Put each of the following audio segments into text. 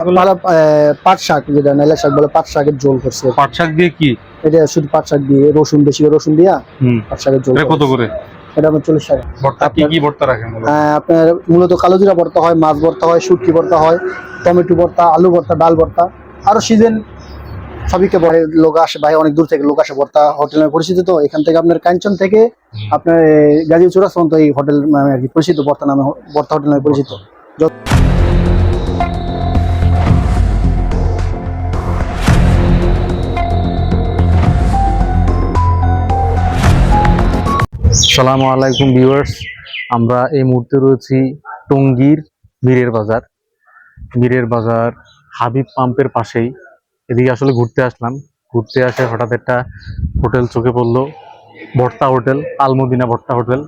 পাট শাক যেটা নাইলা শাক বলে, পাট শাকের ঝোল করছে। পাট শাক দিয়ে কি? এটা শুধু পাট শাক দিয়ে রসুন, বেশি করে রসুন দিয়া পাট শাকের ঝোল। কত করে? এটা আপনার 40 টাকা। ভর্তা কি কি ভর্তা রাখেন? আপনার মূলত কালো জিরা ভর্তা হয়, মাছ ভর্তা হয়, শুটকি ভর্তা হয়, টমেটো ভর্তা, আলু ভর্তা, ডাল ভর্তা, আরো সিজন সবইকে বলে। লোক আসে ভাই, অনেক দূর থেকে লোক আসে। ভর্তা হোটেল নামে পরিচিত। তো এখান থেকে আপনার কাঞ্চন থেকে আপনার গাজী চৌরাস্তা পর্যন্ত এই হোটেল নামে আর কি পরিচিত, ভর্তা নামে, ভর্তা হোটেল নামে পরিচিত। আসসালামু আলাইকুম ভিউয়ার্স, আমরা এই মুহূর্তে রয়েছি টঙ্গীর বীরের বাজার। বীরের বাজার হাবিব পাম্পের পাশেই। এদিকে আসলে ঘুরতে আসলাম। ঘুরতে আসে হঠাৎ একটা হোটেল চোখে পড়লো, ভর্তা হোটেল, আলমদিনা ভর্তা হোটেল।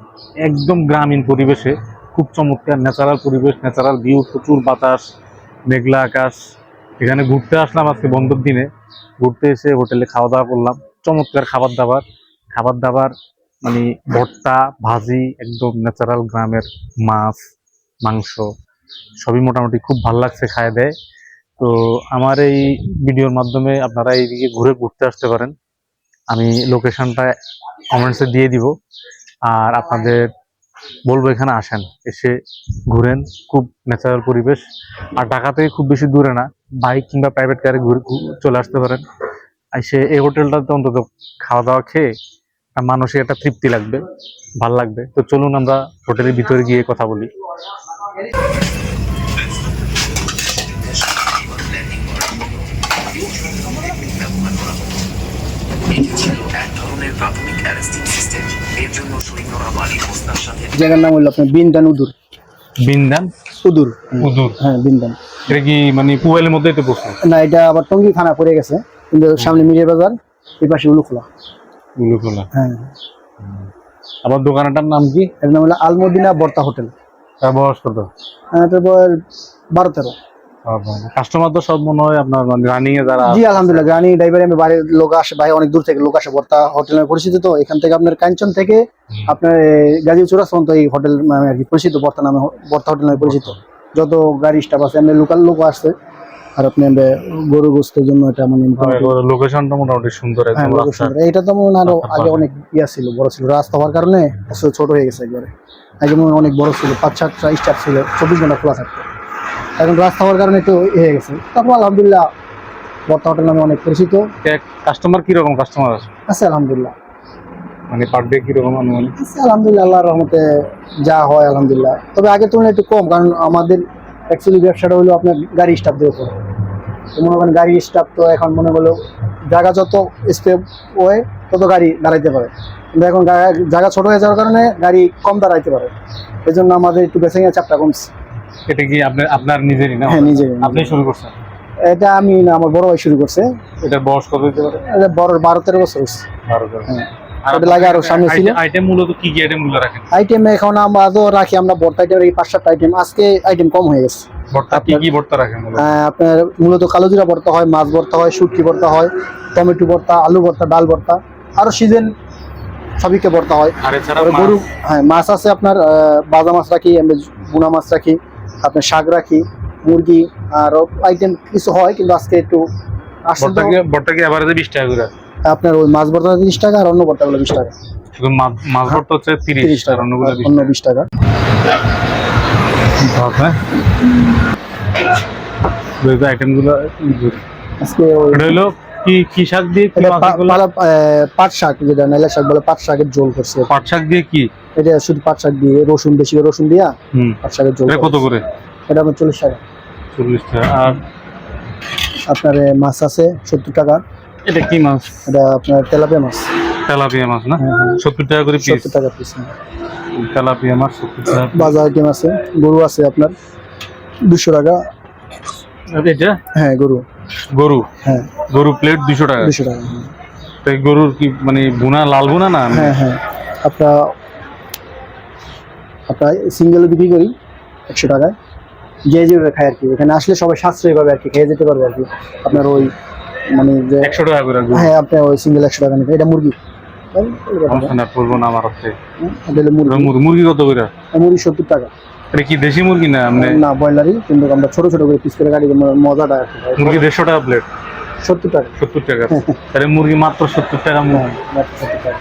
একদম গ্রামীণ পরিবেশে, খুব চমৎকার ন্যাচারাল পরিবেশ, ন্যাচারাল ভিউ, প্রচুর বাতাস, মেঘলা আকাশ। এখানে ঘুরতে আসলাম আজকে বন্ধের দিনে। ঘুরতে এসে হোটেলে খাওয়া দাওয়া করলাম। চমৎকার খাবার দাবার মানে ভর্তা, ভাজি, একদম ন্যাচারাল গ্রামের মাছ, মাংস সবই মোটামুটি খুব ভালো লাগছে, খায় দেয়। তো আমার এই ভিডিওর মাধ্যমে আপনারা এইদিকে ঘুরতে আসতে পারেন। আমি লোকেশনটা কমেন্টসে দিয়ে দিব। আর আপনাদের বলবো এখানে আসেন, এসে ঘুরেন। খুব ন্যাচারাল পরিবেশ। আর ঢাকা থেকে খুব বেশি দূরে না, বাইক কিংবা প্রাইভেট কারে চলে আসতে পারেন। এসে এই হোটেলটাতে অন্তত খাওয়া দাওয়া খেয়ে মানুষের একটা তৃপ্তি লাগবে, ভাল লাগবে। তো চলুন আমরা হোটেলের ভিতরে গিয়ে কথা বলি। জায়গার নাম হলো আপনার বিন্দান উদুর। বিন্দান উদুর, উদুর? হ্যাঁ বিন্দান। এটা কি মানে পুয়ালের মধ্যেই তো বসে? না, এটা আবার টঙ্গী থানা পড়ে গেছে, কিন্তু সামনে মিরিয়ার বাজার, এই পাশে উলুখোলা। উলুখোলা, হ্যাঁ। আবার দোকানটার নাম কি? এর নাম হলো আলমদিনা ভর্তা হোটেল। তার বয়স কত? তারপর 12-13। কাস্টমার তো সব মনে হয় আপনার মানে রানিং এ যারা? জি আলহামদুলিল্লাহ, গানি ড্রাইভার, আমি বাড়ির লোক আসে ভাই, অনেক দূর থেকে লোক আসে। ভর্তা হোটেল নামে পরিচিত। তো এখান থেকে আপনার কাঞ্চন থেকে আপনার গাজী চৌরাস্তা পর্যন্ত এই হোটেল নামে আর কি পরিচিত, ভর্তা নামে, ভর্তা হোটেল নামে পরিচিত। যত গাড়ি স্টাফ আছে, এমনি লোকাল লোক আসছে। আর আপনি গরু গোস্তের জন্য এটা মানে লোকেশনটা মোটামুটি সুন্দর। এটা তো মনে আরো আগে অনেক ইয়া ছিল, বড় ছিল। রাস্তা হওয়ার কারণে ছোট হয়ে গেছে একবারে। আগে মনে অনেক বড় ছিল, 5-7টা স্টাফ ছিল, 24 ঘন্টা খোলা থাকতো। এখন রাস্তা হওয়ার কারণে একটু হয়ে গেছে। তারপর আলহামদুলিল্লাহ ভর্তা হোটেল নামে অনেক পরিচিত। কাস্টমার কিরকম কাস্টমার আছে আলহামদুলিল্লাহ? মানে পার ডে কিরকম আনুমানিক? আলহামদুলিল্লাহ, আল্লাহর রহমতে যা হয় আলহামদুলিল্লাহ। তবে আগের তুলনায় একটু কম, কারণ আমাদের অ্যাকচুয়ালি ব্যবসাটা হলো আপনার গাড়ি স্টাফ দিয়ে করে। তো মনে করেন গাড়ি স্টাফ তো এখন মনে করলো জায়গা যত স্পেস হয় তত গাড়ি দাঁড়াইতে পারে, কিন্তু এখন জায়গা ছোট হয়ে যাওয়ার কারণে গাড়ি কম দাঁড়াইতে পারে। এই জন্য আমাদের একটু বেসিং এর চাপটা কমছে। এটা কি আপনার নিজেরই না? হ্যাঁ, নিজেরই। আপনি শুরু করছেন? এটা আমি না, আমার বড় ভাই শুরু করছে। এটার বয়স কত হতে পারে? এটা বড় 12-13 বছর হয়েছে। 12। হ্যাঁ, ওটা লাগে আরো সামনে ছিল। আইটেম মূলত কি কি আইটেম গুলো রাখেন? আইটেম এখন আমরা তো রাখি, আমরা ভর্তা আইটেম এই 5-7টা আইটেম। আজকে আইটেম কম হয়ে গেছে। ভর্তা কি কি ভর্তা রাখেন? আপনার মূলত কালো জিরা ভর্তা হয়, মাছ ভর্তা হয়, শুটকি ভর্তা হয়, টমেটো ভর্তা, আলু ভর্তা, ডাল ভর্তা, আরো সিজন সবইকে ভর্তা হয়। আর এছাড়া গরু, হ্যাঁ মাছ আছে আপনার, বাজা মাছ রাখি, বুনা মাছ রাখি, আপনার শাক রাখি, মুরগি, আর আইটেম কিছু হয়। কিন্তু আজকে একটু ভর্তা কি এভারেজে 20 টাকা করে? আপনার ওই মাছ ভর্তা 30 টাকা, আর অন্য ভর্তা গুলো 20 টাকা। শুধু মাছ ভর্তা হচ্ছে 30 টাকা, অন্য 20 টাকা। আইটেম গুলো আজকে হলো কি শাক দিয়ে? পাট শাক যেটা নাইলা শাক বলে, পাট শাকের ঝোল করছে। পাট শাক দিয়ে কি? এটা শুধু পাট শাক দিয়ে রসুন, বেশি করে রসুন দিয়া পাট শাকের ঝোল। কত করে? এটা আপনার 40 টাকা। 40 টাকা। আর আপনার মাছ আছে 70 টাকা। এটা কি মাছ? এটা আপনার তেলাপিয়া মাছ। তেলাপিয়া মাছ না? 70 টাকা করে পিস। 70 টাকা পিস। তেলাপিয়া মাছ 70 টাকা। বাজার আইটেম আছে, গরু আছে আপনার 200 টাকা। এটা হ্যাঁ গরু। হ্যাঁ, গরু প্লেট 200 টাকা। 200 টাকা। এই গরুর কি মানে ভুনা, লাল ভুনা না? হ্যাঁ, আপনার সিঙ্গেল বিক্রি করি 100 টাকায়। যে যেভাবে খায় আর কি, এখানে আসলে সবাই সাশ্রয়ী ভাবে আর কি খেয়ে যেতে পারবে আর কি। আপনার ওই মানে যে 100 টাকা করে? হ্যাঁ, আপনার ওই সিঙ্গেল 100 টাকা নিতে। এটা মুরগি সমস্যা না, পড়বো না আমার হচ্ছে। এটা হলো মুরগি। মুরগি কত করে? মুরগি 70 টাকা। এটা কি দেশি মুরগি না এমনি? না ব্রয়লারই, কিন্তু আমরা ছোট ছোট করে পিস করে কাটি, মজাটা আর কি। মুরগি 150 টাকা প্লেট? 70 টাকা। 70 টাকা। তাহলে মুরগি মাত্র 70 টাকা মুরগি। মাত্র 70 টাকা।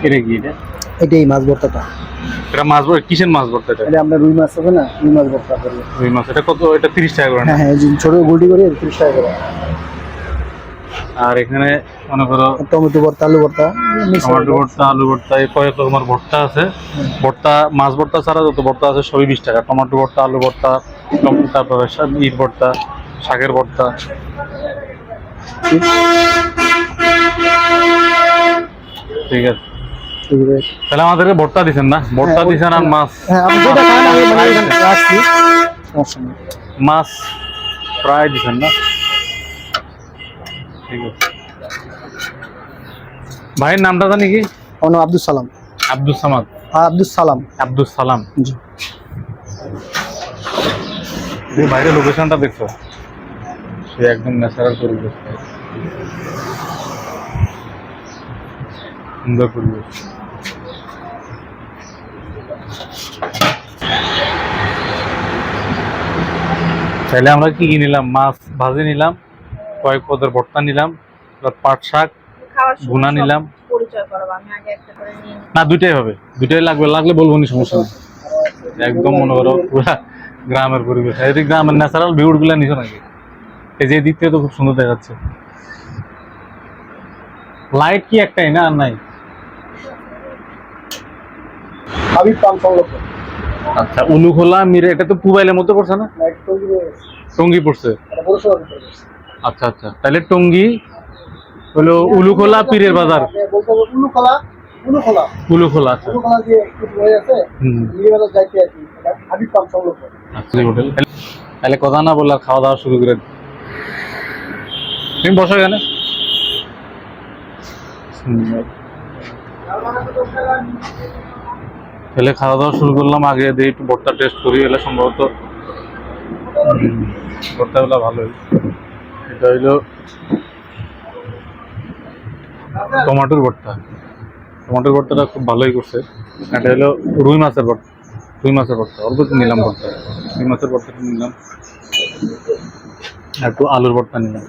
এটা কি এটা? এটাই মাছ ভর্তাটা। এটা মাছ ভর্তা? কিসের মাছ ভর্তা এটা? এটা আমরা রুই মাছ আছে না, রুই মাছ ভর্তা করি। রুই মাছ। এটা কত? এটা 30 টাকা করে না? হ্যাঁ হ্যাঁ, এই যে ছোট গুলটি করে 30 টাকা করে। আর এখানে মনে করো টমেটো ভর্তা, আলু ভর্তা, টমেটো ভর্তা, আলু ভর্তা, এই কয়েক রকমের ভর্তা আছে। ভর্তা, মাছ ভর্তা ছাড়া যত ভর্তা আছে সবই 20 টাকা। টমেটো ভর্তা, আলু ভর্তা, তারপরে ইট ভর্তা, শাকের ভর্তা। ঠিক আছে, তাহলে আমাদেরকে ভর্তা দিচ্ছেন না? ভর্তা দিচ্ছেন আর মাছ। হ্যাঁ, আপনি যেটা খান আমি মানে এখানে রাখছি, সমস্যা নেই। মাছ ফ্রাই দিচ্ছেন না? ঠিক আছে। ভাইয়ের নামটা জানি কি? আমার নাম আব্দুল সালাম। আব্দুল সামাদ? আব্দুল সালাম। আব্দুল সালাম। জি। বাইরের লোকেশনটা দেখছো? সে একদম ন্যাচারাল পরিবেশ, সুন্দর পরিবেশ। তাহলে আমরা কি কি নিলাম? মাছ ভাজি নিলাম, কয়েক পদের ভর্তা নিলাম, পাট শাক ভুনা নিলাম। না, দুইটাই হবে, দুইটাই লাগবে। লাগলে বলবো নি, সমস্যা নেই। একদম মনে করো পুরা গ্রামের পরিবেশ। এই গ্রামের ন্যাচারাল ভিউ গুলা নিছো নাকি? এই যে দিক থেকে তো খুব সুন্দর দেখাচ্ছে। লাইট কি একটাই না, আর নাই? হাবিব পাম্প সংলগ্ন। আচ্ছা, উলুখোলা মিরে, এটা তো পুবাইলের মধ্যে পড়ছে না? টঙ্গী পড়ছে। আচ্ছা আচ্ছা, তাহলে টঙ্গী হলো উলুখোলা পীরের বাজার। উলুখোলা। আচ্ছা, হাবিব পাম্প সংলগ্ন। আচ্ছা হোটেল। তাহলে কথা না বললে খাওয়া দাওয়া শুরু করে দিই। তুমি বসো এখানে। তাহলে খাওয়া দাওয়া শুরু করলাম। আগে দিয়ে একটু ভর্তা টেস্ট করি। এলে সম্ভবত ভর্তাগুলো ভালোই। এটা হইলো টমেটোর ভর্তা। টমেটোর ভর্তাটা খুব ভালোই করছে। এটা হলো রুই মাছের ভর্তা। রুই মাছের ভর্তা অল্প নিলাম। ভর্তা রুই মাছের ভর্তাটা নিলাম, একটু আলুর ভর্তা নিলাম।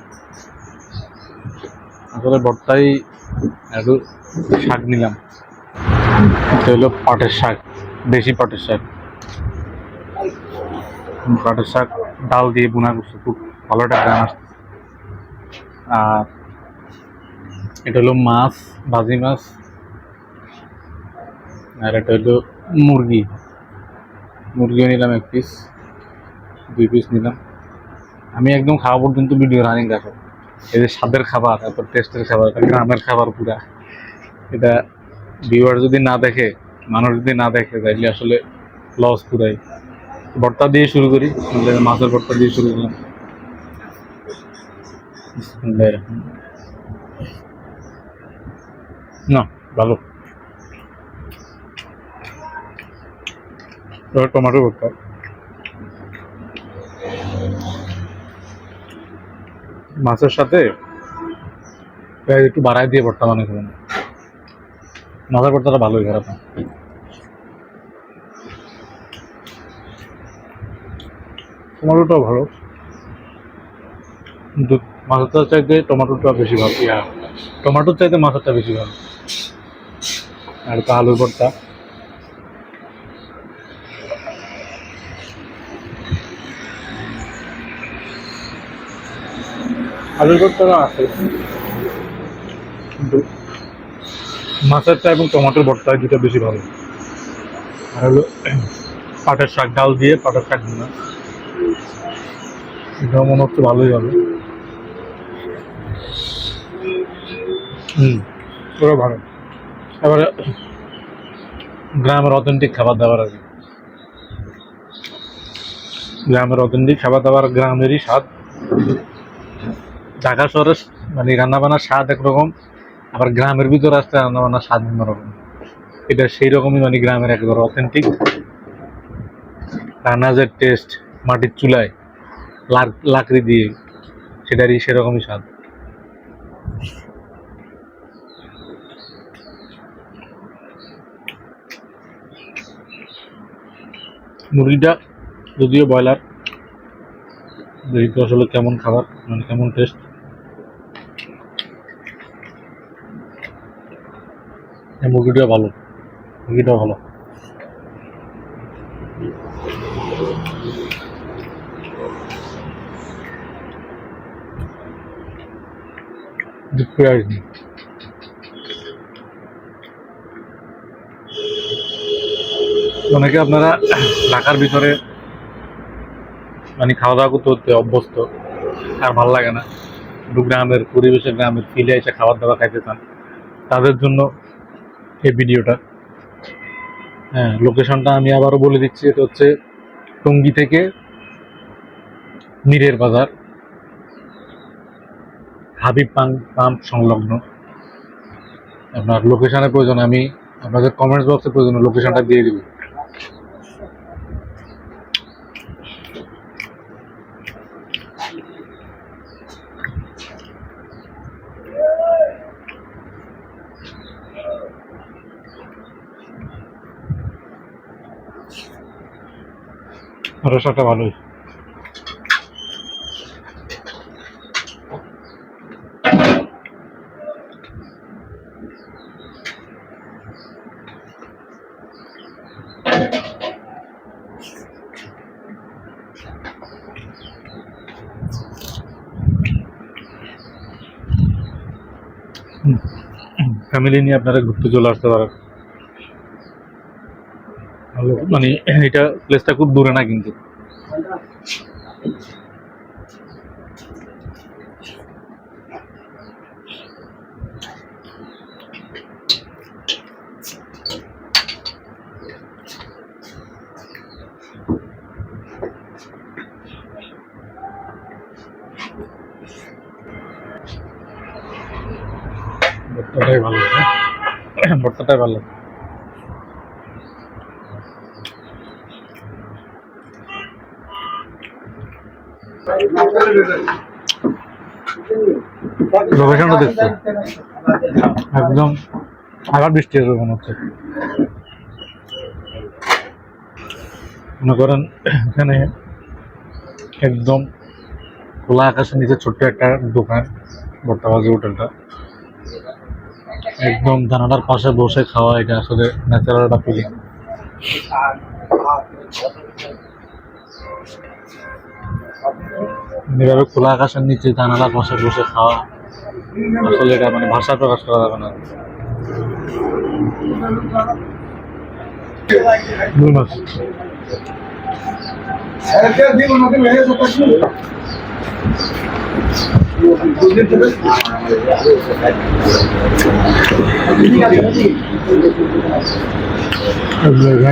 আসলে ভর্তাই একটু শাক নিলাম। এটা হলো পাটের শাক, দেশি পাটের শাক। পাটের শাক ডাল দিয়ে বোনা করছে, খুব ভালো একটা গান আসছে। আর এটা হলো মাছ, ভাজি মাছ। আর এটা হলো মুরগি। মুরগিও নিলাম 1 পিস, 2 পিস নিলাম। আমি একদম খাওয়া পর্যন্ত ভিডিও রানিং রাখো। এই যে স্বাদের খাবার, এত টেস্টের খাবার, গ্রামের খাবার পুরা। এটা ভিউয়ার যদি না দেখে, মানুষ যদি না দেখে, তাইলে আসলে লস পুরাই। ভর্তা দিয়ে শুরু করি। মাছের ভর্তা দিয়ে শুরু করলাম। না, ভালো। টমেটো ভর্তা মাছের সাথে একটু বাড়াই দিয়ে ভর্তা বানিয়ে খাবেন। মাছের ভর্তাটা ভালোই, খারাপ না। টমেটোটাও ভালো, কিন্তু মাছেরটা চাইতে টমেটোটা বেশি ভালো। টমেটোর চাইতে মাছেরটা বেশি ভালো। আর একটা আলুর ভর্তা। আলুর ভর্তাটা আছে, কিন্তু মাছেরটা এবং টমেটোর ভর্তা দুটো বেশি ভালো। আর হলো পাটের শাক, ডাল দিয়ে পাটের শাক না, এটা মনে হচ্ছে ভালোই হবে। পুরো ভালো। এবারে গ্রামের অথেন্টিক খাবার দাবার আর কি। গ্রামের অথেন্টিক খাবার দাবার, গ্রামেরই স্বাদ। ঢাকা শহরের মানে রান্নাবান্নার স্বাদ একরকম, আবার গ্রামের ভিতরে আসতে রান্নাবান্নার স্বাদ অন্যরকম। এটা সেই রকমই, মানে গ্রামের একেবারে অথেন্টিক রান্নার যে টেস্ট, মাটির চুলায় লাকড়ি দিয়ে, সেটারই সেরকমই স্বাদ। মুরগিটা যদিও ব্রয়লার, দেখি তো আসলে কেমন খাবার, মানে কেমন টেস্ট। মুরগিটাও ভালো, মুরগিটাও ভালো। দুপুরে আসনি। অনেকে আপনারা ঢাকার ভিতরে মানে খাওয়া দাওয়া করতে করতে অভ্যস্ত, আর ভালো লাগে না, একটু গ্রামের পরিবেশে, গ্রামের ফিলে এসে খাবার দাবার খাইতে চান, তাদের জন্য এই ভিডিওটা। হ্যাঁ, লোকেশনটা আমি আবারও বলে দিচ্ছি, এটা হচ্ছে টঙ্গী থেকে মীরের বাজার, হাবিব পাম্প সংলগ্ন। আপনার লোকেশনের প্রয়োজন, আমি আপনাদের কমেন্টস বক্সে প্রয়োজন লোকেশনটা দিয়ে দিব। রসাটা ভালোই। ফ্যামিলি নিয়ে আপনারা ঘুরতে চলে আসতে পারেন। ভালো, মানে এটা প্লেসটা খুব দূরে না কিন্তু। ভর্তাটাই ভালো, ভর্তাটাই ভালো। লোকেশনটা দেখছো, একদম আগার বৃষ্টি হবে মনে হচ্ছে। মনে করেন এখানে একদম খোলা আকাশের নিচে ছোট্ট একটা দোকান, ভর্তাবাজি হোটেলটা, একদম জানালার পাশে বসে খাওয়া, এটা আসলে ন্যাচারাল একটা ফিলিং। এভাবে খোলা আকাশের নিচে জানালার পাশে বসে খাওয়া, আসলে এটা মানে ভাষা প্রকাশ করা যাবে না। রুই মাছ,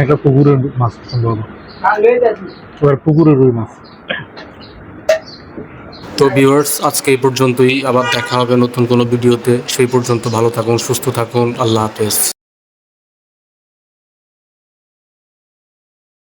একটা পুকুরের মাছ সম্ভবত, পুকুরের রুই মাছ। তো ভিউয়ার্স, আজকে এই পর্যন্তই, আবার দেখা হবে নতুন কোনো ভিডিওতে। সেই পর্যন্ত ভালো থাকুন, সুস্থ থাকুন, আল্লাহ হাফেজ।